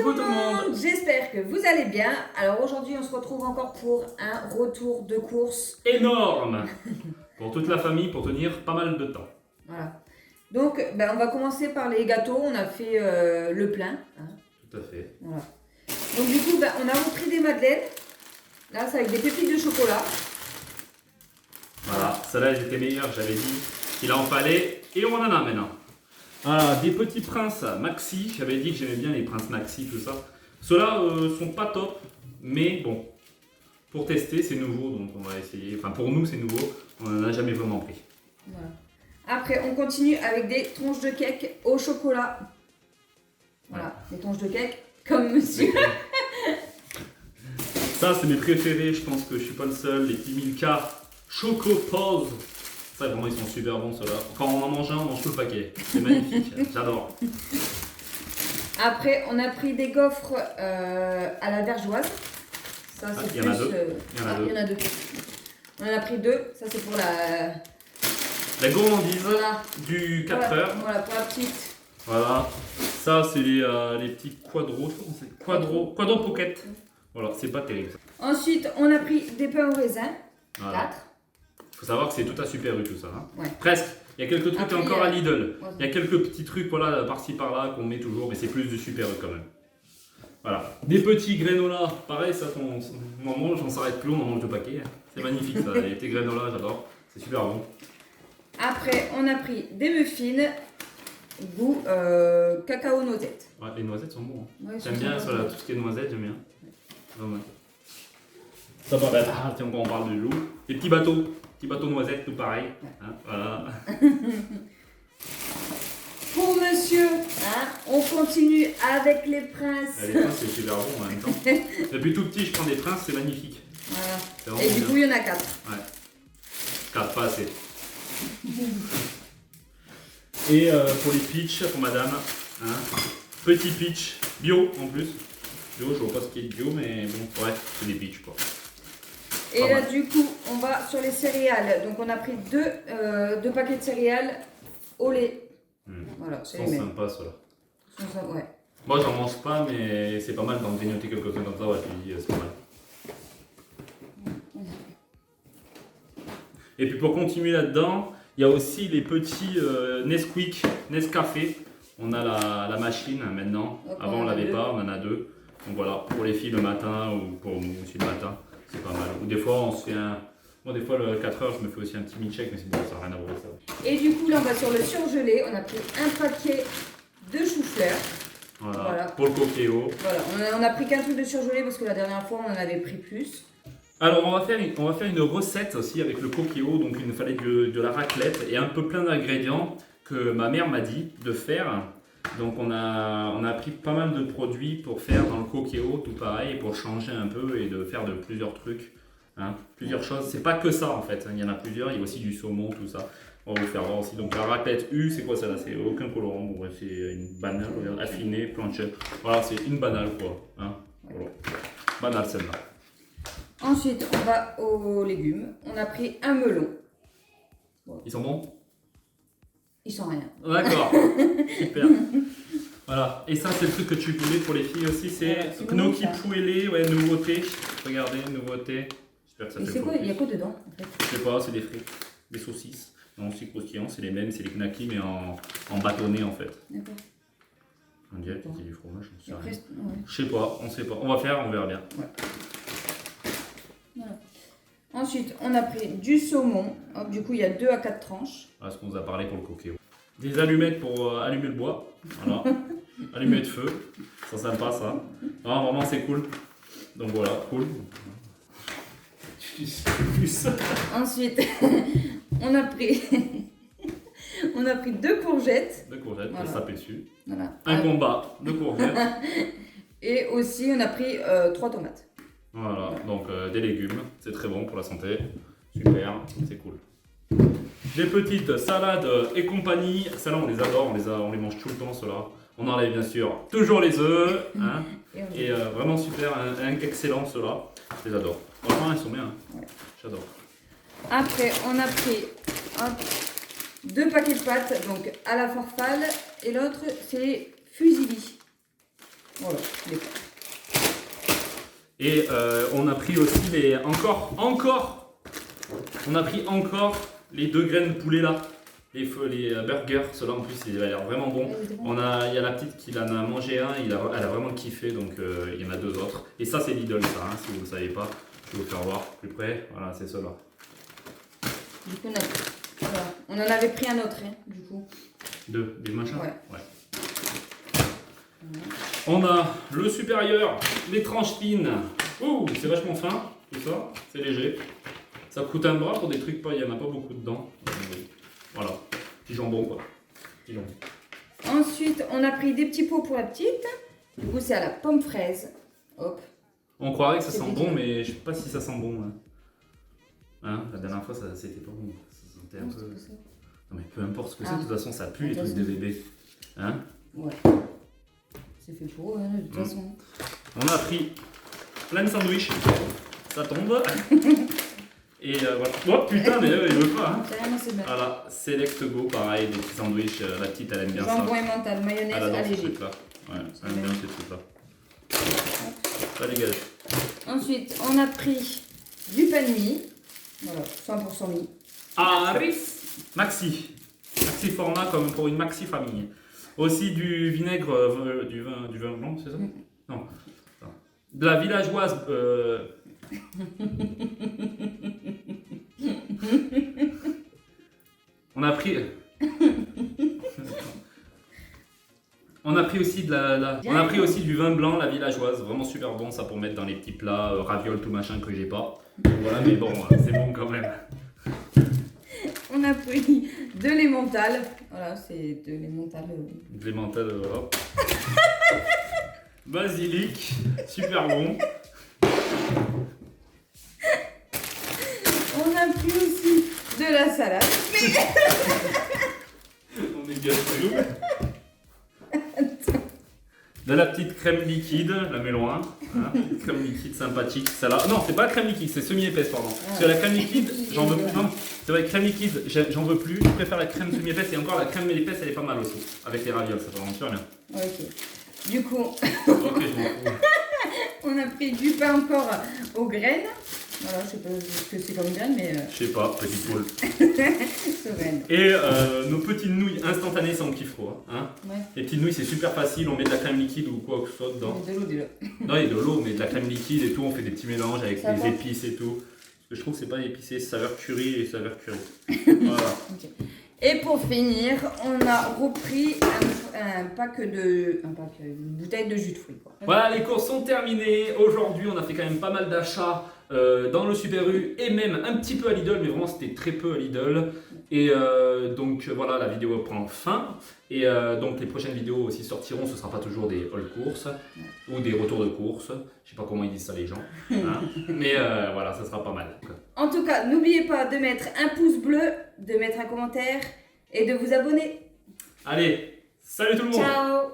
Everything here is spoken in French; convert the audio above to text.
Coucou tout le monde. J'espère que vous allez bien. Alors aujourd'hui on se retrouve encore pour un retour de course. Énorme. Pour toute la famille, pour tenir pas mal de temps. Voilà. Donc on va commencer par les gâteaux. On a fait le plein. Hein. Tout à fait. Voilà. Donc du coup on a repris des madeleines. Là c'est avec des pépites de chocolat. Voilà, celle-là elle était meilleure, j'avais dit qu'il en fallait. Et on en a maintenant. Voilà, des petits princes maxi. J'avais dit que j'aimais bien les princes maxi, tout ça. Ceux-là sont pas top, mais bon, pour tester, c'est nouveau, donc on va essayer. Enfin, pour nous, c'est nouveau. On n'en a jamais vraiment pris. Voilà. Après, on continue avec des tranches de cake au chocolat. Voilà, des tranches de cake comme monsieur. Ça, c'est mes préférés. Je pense que je suis pas le seul. Les petits Milka Choco Pause. Ça, vraiment, ils sont super bons, ceux-là. Quand on en mange un, on mange tout le paquet. C'est magnifique. J'adore. Après, on a pris des gaufres à la vergeoise. Ça, c'est il y en a deux. Il y en a deux. On en a pris deux. Ça, c'est pour La gourmandise voilà. du 4 heures. Voilà, pour la petite. Voilà. Ça, c'est les petits quadros. Je sais pas comment c'est. Quadro pocket. Voilà, c'est pas terrible. Ensuite, on a pris des pains au raisin. Voilà. 4. Faut savoir que c'est tout à Super U tout ça. Hein. Ouais. Presque. Il y a quelques trucs Après, encore à Lidl. Ouais. Il y a quelques petits trucs voilà, par-ci par-là qu'on met toujours, mais c'est plus du Super U quand même. Voilà. Des petits granola. Pareil, ça, on en mange, on s'arrête plus, on en mange le paquet. C'est magnifique ça. Les petits granola, j'adore. C'est super bon. Après, on a pris des muffins goût cacao noisette. Ouais, les noisettes sont bons. Hein. Ouais, J'aime bien ça, là, tout ce qui est noisettes, j'aime bien. Pas mal. Ça va. Ah, tiens, on parle de loup. Les petits bateaux. Petits bateaux noisettes, tout pareil. Hein, voilà. Pour monsieur, hein, on continue avec les princes. Les princes, c'est super bon en même temps. Depuis tout petit, je prends des princes, c'est magnifique. Voilà. Et du coup, il y en a 4. Ouais. 4, pas assez. Et pour les pitchs, pour madame, hein, petit pitch, bio en plus. Bio, je vois pas ce qui est bio, mais bon, bref, c'est des pitchs quoi. Et pas là, mal. du coup, on va sur les céréales. Donc, on a pris deux paquets de céréales au lait. Voilà, c'est Ils les sont mêmes. sympas ceux-là. Ouais. Moi, j'en mange pas, mais c'est pas mal d'en grignoter quelques-uns comme ça, ouais, puis c'est pas mal. Et puis pour continuer là-dedans, il y a aussi les petits Nesquik, Nescafé. On a la machine maintenant. Donc, Avant, on l'avait pas, on en a deux. Donc voilà, pour les filles le matin ou pour nous aussi le matin, c'est pas mal. Ou des fois, on se fait un. Moi, des fois, le 4 heures, je me fais aussi un petit milkshake, mais c'est bon, ça n'a rien à voir avec ça. Et du coup, là, on va sur le surgelé. On a pris un paquet de chou-fleur. Voilà. Pour le coquéo. Voilà, on a pris qu'un truc de surgelé parce que la dernière fois, on en avait pris plus. Alors, on va faire une recette aussi avec le coquéo. Donc, il nous fallait de la raclette et un peu plein d'ingrédients que ma mère m'a dit de faire. Donc, on a pris pas mal de produits pour faire dans le coquéo, tout pareil, pour changer un peu et de faire de plusieurs trucs. Hein, plusieurs choses. C'est pas que ça en fait. Il y en a plusieurs. Il y a aussi du saumon, tout ça. On va vous faire voir aussi. Donc, la raclette U, c'est quoi ça là? C'est aucun colorant. Bon, bref, c'est une banale affinée, planchette. Voilà, c'est une banale quoi. Hein, voilà. Banale celle-là. Ensuite, on va aux légumes. On a pris un melon. Ils sont bons? Ils sont rien. D'accord, super. Voilà, et ça c'est le truc que tu voulais pour les filles aussi, c'est gnocchi pouélé, ouais, nouveauté. Regardez, nouveauté. J'espère que ça Et fait c'est quoi? focus. Il y a quoi dedans en fait? Je sais pas, c'est des frites, des saucisses. Non, c'est croustillant, c'est les mêmes, c'est les knackis mais en bâtonnet en fait. D'accord. On dirait que c'est du fromage, j'en sais rien. Après, ouais. Je sais pas, on sait pas. On va faire, on verra bien. Ouais. Voilà. Ensuite, on a pris du saumon. Hop, du coup, il y a 2 à 4 tranches. Voilà ce qu'on nous a parlé pour le coquéo. Des allumettes pour allumer le bois. Voilà. Allumettes de feu. C'est sympa ça. Non, vraiment c'est cool. Donc voilà, cool. Ensuite, on a pris 2 courgettes. Deux courgettes pour Voilà. se taper dessus. Voilà. Un combat de courgettes. Et aussi, on a pris 3 tomates. Voilà, donc des légumes, c'est très bon pour la santé. Super, c'est cool. Des petites salades et compagnie. Celles-là, on les adore, on les mange tout le temps, ceux-là. On enlève bien sûr toujours les œufs. Hein, et vraiment super, excellent ceux-là. Je les adore. Franchement, ils sont bien. Hein. Ouais. J'adore. Après, on a pris 2 paquets de pâtes, donc à la farfalle. Et l'autre, c'est fusilli. Voilà, les pâtes. Et on a pris aussi les. On a pris encore les 2 graines de poulet là. Les burgers, ceux-là en plus il a l'air vraiment bon. Il y a la petite qui en a mangé un, elle a vraiment kiffé, donc il y en a 2 autres. Et ça c'est Lidl ça, hein, si vous ne savez pas. Je vais vous faire voir plus près. Voilà, c'est ceux-là. Du coup, voilà. On en avait pris un autre, hein, du coup. Des machins. Ouais. On a le supérieur, les tranches fines. Ouh, c'est vachement fin, tout ça. C'est léger. Ça coûte un bras pour des trucs, il n'y en a pas beaucoup dedans. Voilà, petit jambon quoi. Petit jambon. Ensuite, on a pris des petits pots pour la petite. Du coup, c'est à la pomme fraise. Hop. On croirait que ça sent bon, mais je sais pas si ça sent bon. Hein, la dernière fois, c'était pas bon. Ça sentait un peu. Non, mais peu importe ce que c'est, de toute façon, ça pue les trucs de bébé. Hein? Ouais. C'est fait pour eux, hein, de toute façon. On a pris plein de sandwichs. Ça tombe. Et voilà. Oh putain, mais il veut pas. Hein. C'est bien. Voilà, Select Go, pareil, des petits sandwichs. La petite, elle aime bien ça. Jambon emmental, mayonnaise Elle adore ce allégée. truc-là. Ouais, elle aime bien ces trucs-là. Ça dégage. Ensuite, on a pris du pain de mie. Voilà, 100% mie. Ah, maxi. Maxi format comme pour une maxi famille. Aussi du vinaigre, du vin blanc, c'est ça? Non. De la villageoise. On a pris. On a pris aussi on a pris aussi du vin blanc, la villageoise, vraiment super bon ça pour mettre dans les petits plats, ravioles, tout machin que j'ai pas. Voilà, mais bon, c'est bon quand même. On a pris de l'emmental. Voilà, c'est de l'emmental. De l'emmental, voilà. Basilic, super bon. On a pris aussi de la salade. On est gâtés. De la petite crème liquide, la mets loin. Hein, petite crème liquide sympathique. Celle-là. Non, c'est pas crème liquide, c'est semi-épaisse, pardon. Parce que la crème liquide, j'en veux plus. Non, c'est vrai, crème liquide, j'en veux plus. Je préfère la crème semi-épaisse et encore la crème épaisse, elle est pas mal aussi. Avec les ravioles, ça fait vraiment super bien. Ok. Du coup, Ok, je m'en fous. on a pris du pain encore aux graines. Voilà, je sais pas ce que c'est comme graines, mais. Je sais pas, petite poule. C'est graines. Et nos petites nouilles instantanées, ça on kiffe trop. Hein. Ouais. Les petites nouilles, c'est super facile. On met de la crème liquide ou quoi que ce soit dedans. De l'eau déjà. Non, il y a de l'eau, mais de la crème liquide et tout. On fait des petits mélanges avec Ça des va. épices et tout. Parce que je trouve que c'est pas épicé, saveur curry et saveur curry. Voilà. Okay. Et pour finir, on a repris une bouteille de jus de fruits. Quoi. Voilà, les courses sont terminées. Aujourd'hui, on a fait quand même pas mal d'achats dans le Super U et même un petit peu à Lidl, mais vraiment c'était très peu à Lidl. Et donc voilà, la vidéo prend fin. Et donc les prochaines vidéos aussi sortiront. Ce ne sera pas toujours des haul courses ou des retours de courses. Je sais pas comment ils disent ça les gens. Hein. Mais voilà, ça sera pas mal. En tout cas, n'oubliez pas de mettre un pouce bleu, de mettre un commentaire et de vous abonner. Allez, salut tout le monde! Ciao!